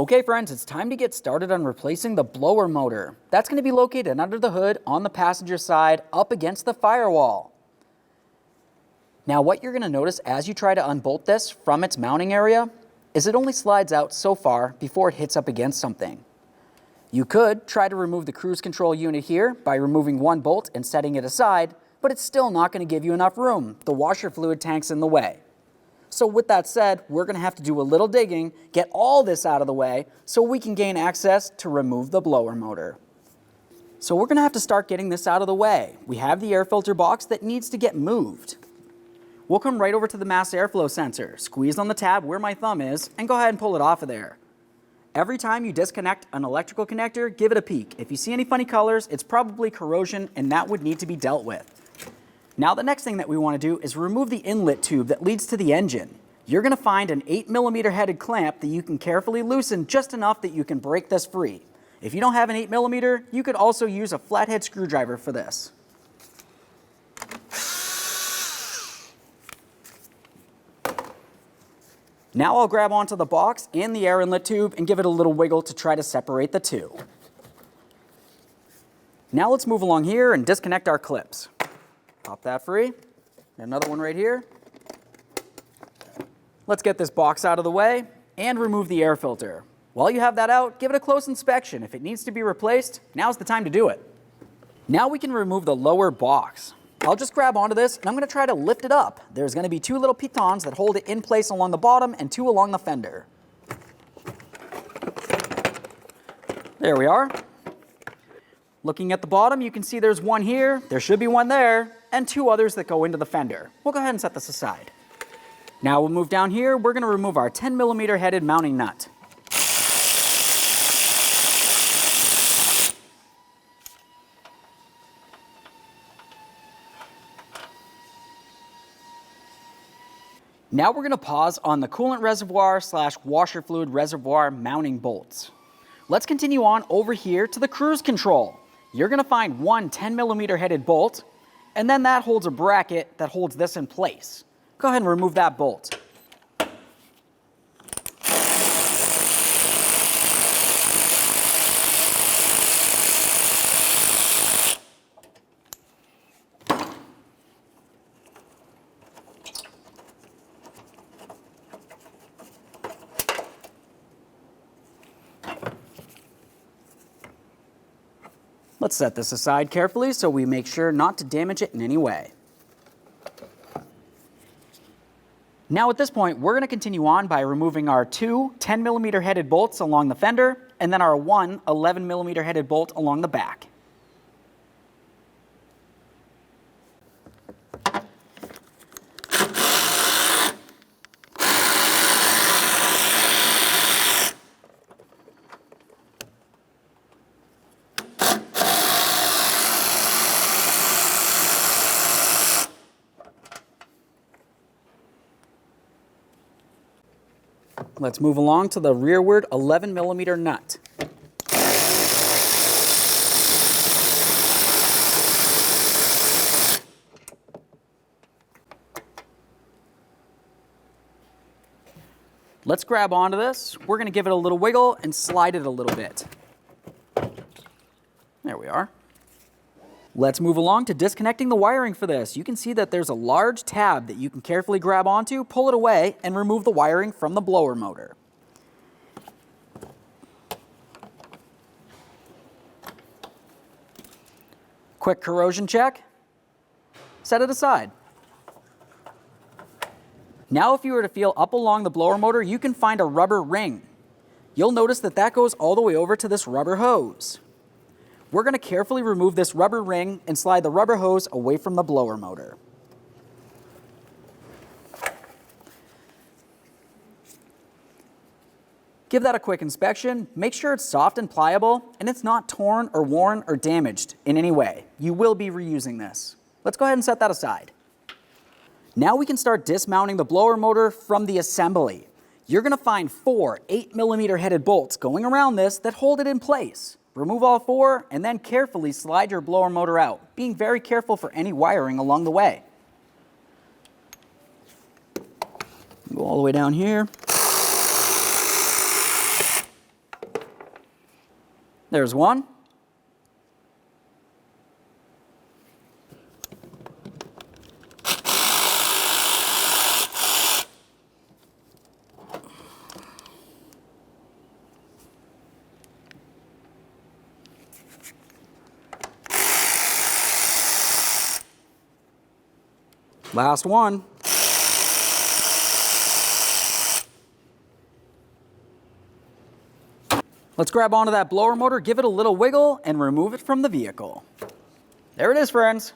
Okay friends, it's time to get started on replacing the blower motor. That's going to be located under the hood on the passenger side up against the firewall. Now what you're going to notice as you try to unbolt this from its mounting area is it only slides out so far before it hits up against something. You could try to remove the cruise control unit here by removing one bolt and setting it aside, but it's still not going to give you enough room. The washer fluid tank's in the way. So with that said, we're going to have to do a little digging, get all this out of the way so we can gain access to remove the blower motor. So we're going to have to start getting this out of the way. We have the air filter box that needs to get moved. We'll come right over to the mass airflow sensor, squeeze on the tab where my thumb is, and go ahead and pull it off of there. Every time you disconnect an electrical connector, give it a peek. If you see any funny colors, it's probably corrosion and that would need to be dealt with. Now the next thing that we want to do is remove the inlet tube that leads to the engine. You're going to find an 8mm headed clamp that you can carefully loosen just enough that you can break this free. If you don't have an 8mm, you could also use a flathead screwdriver for this. Now I'll grab onto the box and the air inlet tube and give it a little wiggle to try to separate the two. Now let's move along here and disconnect our clips. Pop that free. Another one right here. Let's get this box out of the way and remove the air filter. While you have that out, give it a close inspection. If it needs to be replaced, now's the time to do it. Now we can remove the lower box. I'll just grab onto this and I'm going to try to lift it up. There's going to be two little pitons that hold it in place along the bottom and two along the fender. There we are. Looking at the bottom, you can see there's one here, there should be one there, and two others that go into the fender. We'll go ahead and set this aside. Now we'll move down here, we're going to remove our 10mm headed mounting nut. Now we're going to pause on the coolant reservoir / washer fluid reservoir mounting bolts. Let's continue on over here to the cruise control. You're going to find one 10mm headed bolt, and then that holds a bracket that holds this in place. Go ahead and remove that bolt. Let's set this aside carefully so we make sure not to damage it in any way. Now at this point, we're going to continue on by removing our two 10mm headed bolts along the fender and then our one 11mm headed bolt along the back. Let's move along to the rearward 11mm nut. Let's grab onto this. We're going to give it a little wiggle and slide it a little bit. There we are. Let's move along to disconnecting the wiring for this. You can see that there's a large tab that you can carefully grab onto, pull it away, and remove the wiring from the blower motor. Quick corrosion check. Set it aside. Now if you were to feel up along the blower motor, you can find a rubber ring. You'll notice that that goes all the way over to this rubber hose. We're going to carefully remove this rubber ring and slide the rubber hose away from the blower motor. Give that a quick inspection. Make sure it's soft and pliable and it's not torn or worn or damaged in any way. You will be reusing this. Let's go ahead and set that aside. Now we can start dismounting the blower motor from the assembly. You're going to find four 8mm headed bolts going around this that hold it in place. Remove all four and then carefully slide your blower motor out, being very careful for any wiring along the way. Go all the way down here. There's one. Last one. Let's grab onto that blower motor, give it a little wiggle, and remove it from the vehicle. There it is, friends.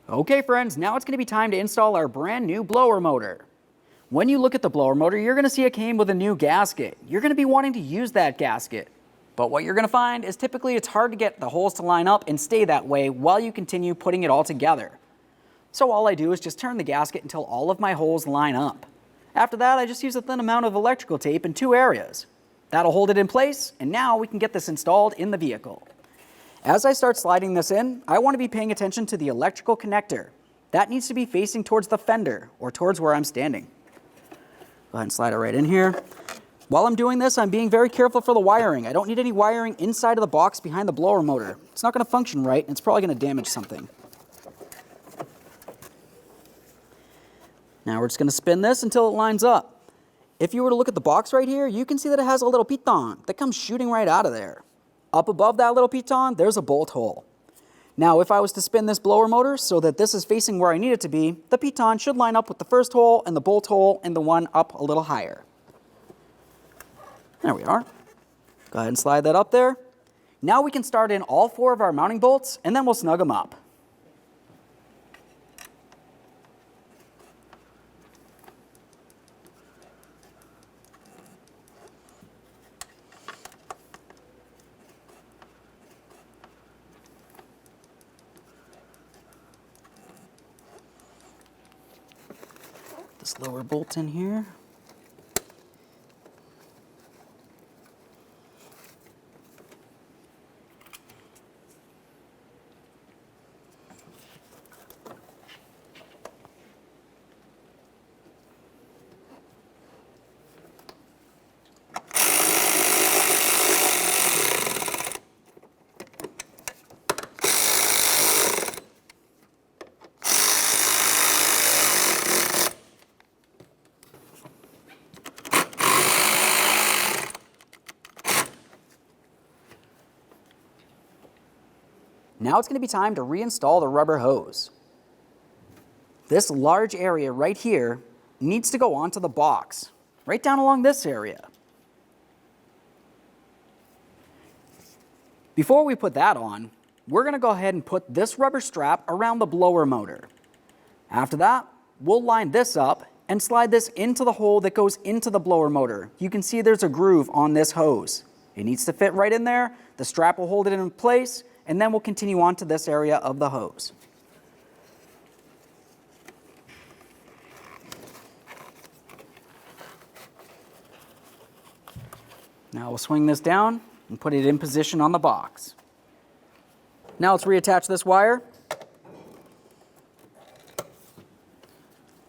Okay, friends, now it's going to be time to install our brand new blower motor. When you look at the blower motor, you're going to see it came with a new gasket. You're going to be wanting to use that gasket. But what you're going to find is typically it's hard to get the holes to line up and stay that way while you continue putting it all together. So all I do is just turn the gasket until all of my holes line up. After that, I just use a thin amount of electrical tape in 2 areas. That'll hold it in place, and now we can get this installed in the vehicle. As I start sliding this in, I want to be paying attention to the electrical connector. That needs to be facing towards the fender, or towards where I'm standing. Go ahead and slide it right in here. While I'm doing this, I'm being very careful for the wiring. I don't need any wiring inside of the box behind the blower motor. It's not going to function right, and it's probably going to damage something. Now we're just going to spin this until it lines up. If you were to look at the box right here, you can see that it has a little piton that comes shooting right out of there. Up above that little piton, there's a bolt hole. Now if I was to spin this blower motor so that this is facing where I need it to be, the piton should line up with the first hole and the bolt hole and the one up a little higher. There we are. Go ahead and slide that up there. Now we can start in all 4 of our mounting bolts and then we'll snug them up. This lower bolt in here. Now it's going to be time to reinstall the rubber hose. This large area right here needs to go onto the box, right down along this area. Before we put that on, we're going to go ahead and put this rubber strap around the blower motor. After that, we'll line this up and slide this into the hole that goes into the blower motor. You can see there's a groove on this hose. It needs to fit right in there. The strap will hold it in place, and then we'll continue on to this area of the hose. Now we'll swing this down and put it in position on the box. Now let's reattach this wire.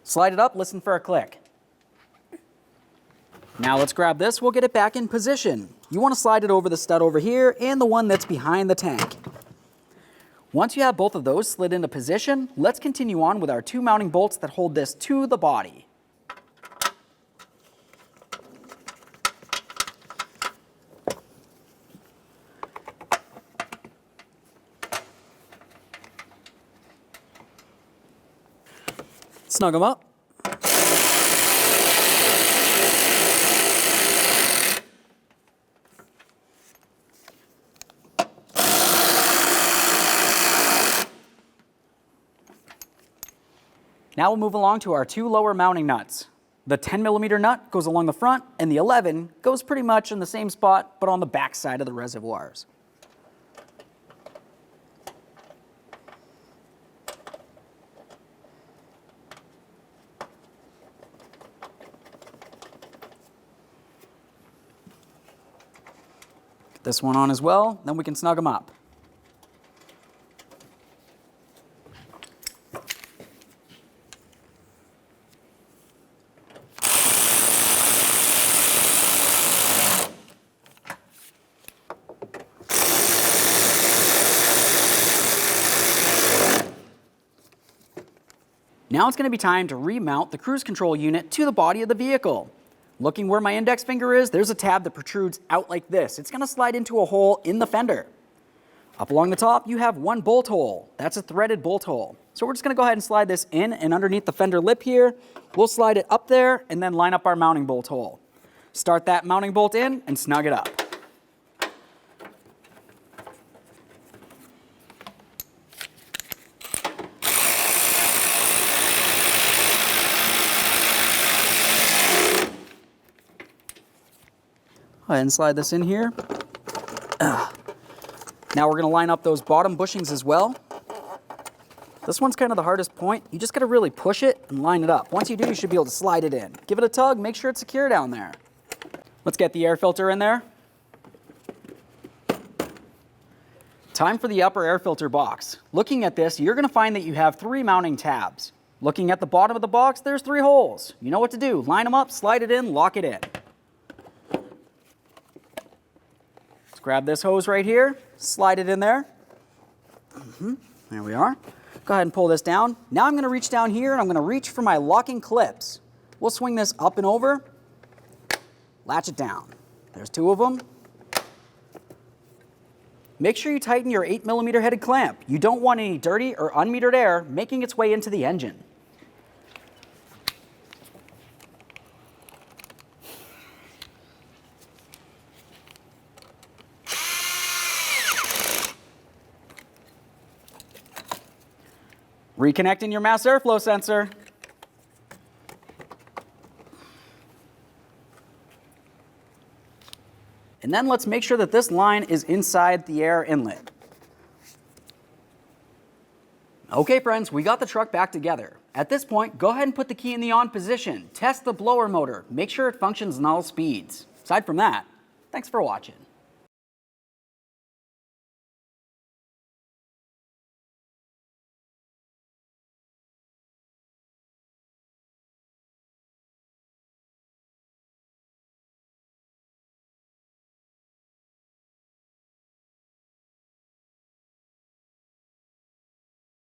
Slide it up, listen for a click. Now let's grab this, we'll get it back in position. You want to slide it over the stud over here and the one that's behind the tank. Once you have both of those slid into position, let's continue on with our 2 mounting bolts that hold this to the body. Snug them up. Now we'll move along to our 2 lower mounting nuts. The 10mm nut goes along the front, and the 11 goes pretty much in the same spot, but on the back side of the reservoirs. Get this one on as well, then we can snug them up. Now it's going to be time to remount the cruise control unit to the body of the vehicle. Looking where my index finger is, there's a tab that protrudes out like this. It's going to slide into a hole in the fender. Up along the top, you have one bolt hole. That's a threaded bolt hole. So we're just going to go ahead and slide this in, and underneath the fender lip here, we'll slide it up there and then line up our mounting bolt hole. Start that mounting bolt in and snug it up. Go ahead and slide this in here. Now we're going to line up those bottom bushings as well. This one's kind of the hardest point. You just got to really push it and line it up. Once you do, you should be able to slide it in. Give it a tug, make sure it's secure down there. Let's get the air filter in there. Time for the upper air filter box. Looking at this, you're going to find that you have 3 mounting tabs. Looking at the bottom of the box, there's 3 holes. You know what to do. Line them up, slide it in, lock it in. Grab this hose right here, slide it in there. There we are. Go ahead and pull this down. Now I'm going to reach down here and I'm going to reach for my locking clips. We'll swing this up and over, latch it down. There's 2 of them. Make sure you tighten your 8mm headed clamp. You don't want any dirty or unmetered air making its way into the engine. Reconnecting your mass airflow sensor. And then let's make sure that this line is inside the air inlet. Okay friends, we got the truck back together. At this point, go ahead and put the key in the on position. Test the blower motor. Make sure it functions on all speeds. Aside from that, thanks for watching.